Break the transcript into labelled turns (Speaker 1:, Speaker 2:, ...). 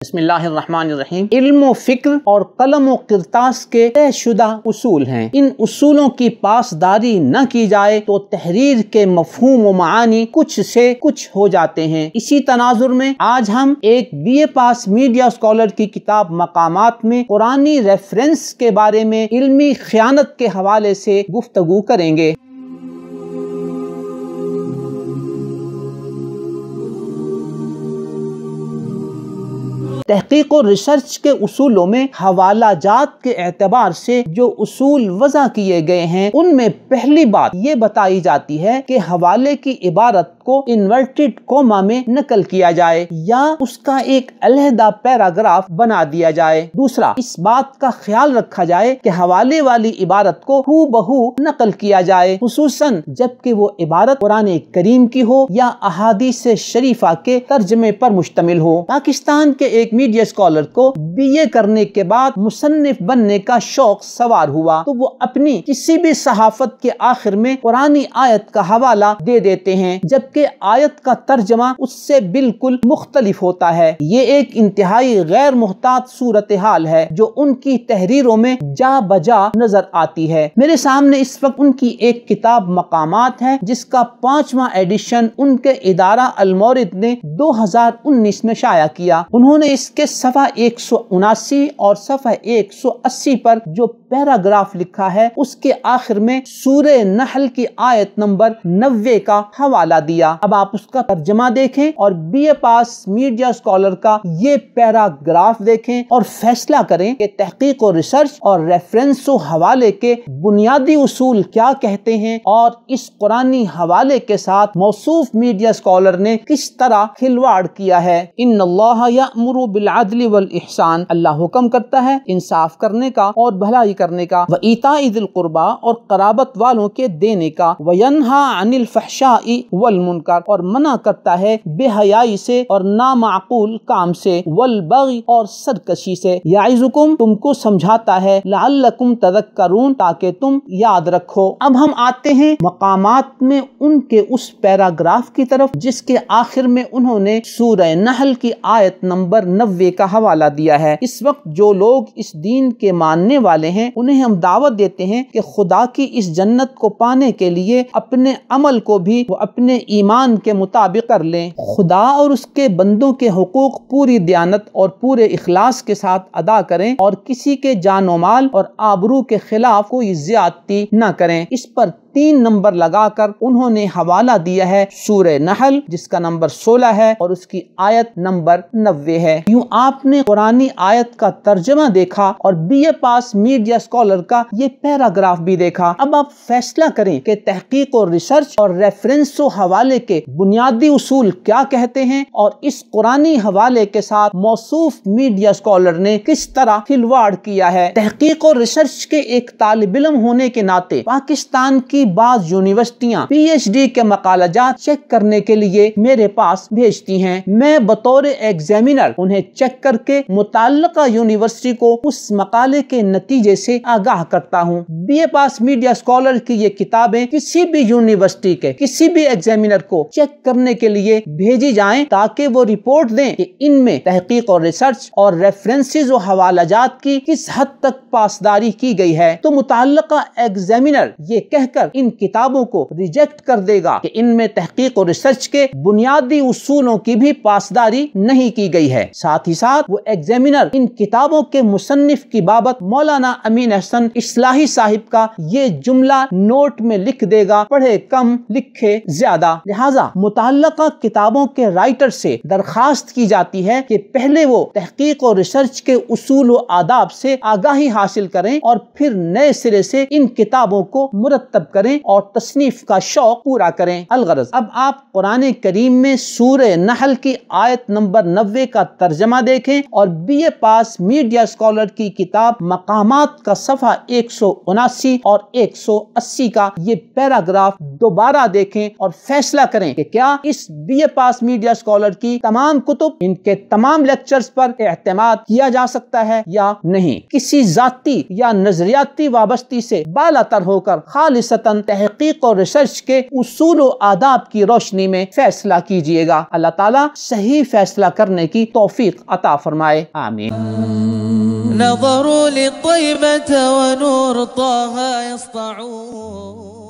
Speaker 1: بسم اللہ الرحمن الرحیم۔ علم و فکر اور قلم و کرتاس کے طے شدہ اصول ہیں۔ ان اصولوں کی پاسداری نہ کی جائے تو تحریر کے مفہوم و معانی کچھ سے کچھ ہو جاتے ہیں۔ اسی تناظر میں آج ہم ایک BA پاس میڈیا اسکالر کی کتاب مقامات میں قرآنی ریفرنس کے بارے میں علمی خیانت کے حوالے سے گفتگو کریں گے۔ تحقیق و ریسرچ کے اصولوں میں حوالہ جات کے اعتبار سے جو اصول وضع کیے گئے ہیں ان میں پہلی بات یہ بتائی جاتی ہے کہ حوالے کی عبارت کو انورٹڈ کوما میں نقل کیا جائے یا اس کا ایک علیحدہ پیراگراف بنا دیا جائے۔ دوسرا، اس بات کا خیال رکھا جائے کہ حوالے والی عبارت کو ہو بہو نقل کیا جائے، خصوصاً جبکہ وہ عبارت قرآن کریم کی ہو یا احادیث شریفہ کے ترجمے پر مشتمل ہو۔ پاکستان کے ایک میڈیا اسکالر کو BA کرنے کے بعد مصنف بننے کا شوق سوار ہوا تو وہ اپنی کسی بھی صحافت کے آخر میں قرآنی آیت کا حوالہ دے دیتے ہیں جبکہ آیت کا ترجمہ اس سے بالکل مختلف ہوتا ہے۔ یہ ایک انتہائی غیر محتاط صورتحال ہے جو ان کی تحریروں میں جا بجا نظر آتی ہے۔ میرے سامنے اس وقت ان کی ایک کتاب مقامات ہے جس کا 5واں ایڈیشن ان کے ادارہ المورد نے 2019 میں شائع کیا۔ انہوں نے اس کے صفحہ 179 اور صفحہ 180 پر جو پیراگراف لکھا ہے اس کے آخر میں سورہ نحل کی آیت نمبر 90 کا حوالہ دیا۔ اب آپ اس کا ترجمہ دیکھیں اور BA پاس میڈیا اسکالر کا یہ پیراگراف دیکھیں اور فیصلہ کریں کہ تحقیق و ریسرچ اور ریفرنس و حوالے کے بنیادی اصول کیا کہتے ہیں اور اس قرآنی حوالے کے ساتھ موصوف میڈیا اسکالر نے کس طرح کھلواڑ کیا ہے۔ ان اللہ یأمر بالعدل والاحسان، اللہ حکم کرتا ہے انصاف کرنے کا اور بھلائی کرنے کا، وایتاء ذی القربى اور قرابت والوں کے دینے کا، وینہا عن الفحشاء والمنکر اور منع کرتا ہے بے حیائی سے اور نامعقول کام سے، والبغی اور سرکشی سے، یعظکم تم کو سمجھاتا ہے، لعلکم تذکرون تاکہ تم یاد رکھو۔ اب ہم آتے ہیں مقامات میں ان کے اس پیراگراف کی طرف جس کے آخر میں انہوں نے سورہ نحل کی آیت نمبر 90 کا حوالہ دیا ہے۔ اس وقت جو لوگ اس دین کے ماننے والے ہیں انہیں ہم دعوت دیتے ہیں کہ خدا کی اس جنت کو پانے کے لیے اپنے عمل کو بھی وہ اپنے ایمان کے مطابق کر لیں، خدا اور اس کے بندوں کے حقوق پوری دیانت اور پورے اخلاص کے ساتھ ادا کریں اور کسی کے جان و مال اور آبرو کے خلاف کوئی زیادتی نہ کریں۔ اس پر 3 نمبر لگا کر انہوں نے حوالہ دیا ہے سورہ نحل جس کا نمبر 16 ہے اور اس کی آیت نمبر 90 ہے۔ یوں آپ نے قرآنی آیت کا ترجمہ دیکھا اور BA پاس میڈیا اسکالر کا یہ پیراگراف بھی دیکھا۔ اب آپ فیصلہ کریں کہ تحقیق و ریسرچ اور ریفرنس و حوالے کے بنیادی اصول کیا کہتے ہیں اور اس قرآنی حوالے کے ساتھ موصوف میڈیا اسکالر نے کس طرح کھلواڑ کیا ہے۔ تحقیق و ریسرچ کے ایک طالب علم ہونے کے ناطے پاکستان کی بعض یونیورسٹیاں PhD کے مقالہ جات چیک کرنے کے لیے میرے پاس بھیجتی ہیں۔ میں بطور ایگزامینر انہیں چیک کر کے متعلقہ یونیورسٹی کو اس مقالے کے نتیجے سے آگاہ کرتا ہوں۔ BA پاس میڈیا اسکالر کی یہ کتابیں کسی بھی یونیورسٹی کے کسی بھی ایگزامینر کو چیک کرنے کے لیے بھیجی جائیں تاکہ وہ رپورٹ دیں کہ ان میں تحقیق اور ریسرچ اور ریفرنسز و حوالہ جات کی کس حد تک پاسداری کی گئی ہے، تو متعلقہ ایگزامینر یہ کہہ کر ان کتابوں کو ریجیکٹ کر دے گا کہ ان میں تحقیق اور ریسرچ کے بنیادی اصولوں کی بھی پاسداری نہیں کی گئی ہے۔ ساتھ ہی ساتھ وہ ایگزامینر ان کتابوں کے مصنف کی بابت مولانا امین احسن اصلاحی صاحب کا یہ جملہ نوٹ میں لکھ دے گا، پڑھے کم لکھے زیادہ۔ لہٰذا متعلقہ کتابوں کے رائٹر سے درخواست کی جاتی ہے کہ پہلے وہ تحقیق اور ریسرچ کے اصول و آداب سے آگاہی حاصل کریں اور پھر نئے سرے سے ان کتابوں کو مرتب کریں اور تصنیف کا شوق پورا کریں۔ الغرض اب آپ قرآن کریم میں سورہ نحل کی آیت نمبر 90 کا ترجمہ دیکھیں اور BA پاس میڈیا اسکالر کی کتاب مقامات کا صفحہ 179 اور 180 کا یہ پیراگراف دوبارہ دیکھیں اور فیصلہ کریں کہ کیا اس BA پاس میڈیا اسکالر کی تمام کتب ان کے تمام لیکچرز پر اعتماد کیا جا سکتا ہے یا نہیں۔ کسی ذاتی یا نظریاتی وابستی سے بالا تر ہو کر خالصتاً خصوصاً تحقیق اور ریسرچ کے اصول و آداب کی روشنی میں فیصلہ کیجیے گا۔ اللہ تعالیٰ صحیح فیصلہ کرنے کی توفیق عطا فرمائے، آمین۔
Speaker 2: نظروا للطيبة ونور طه يسطعون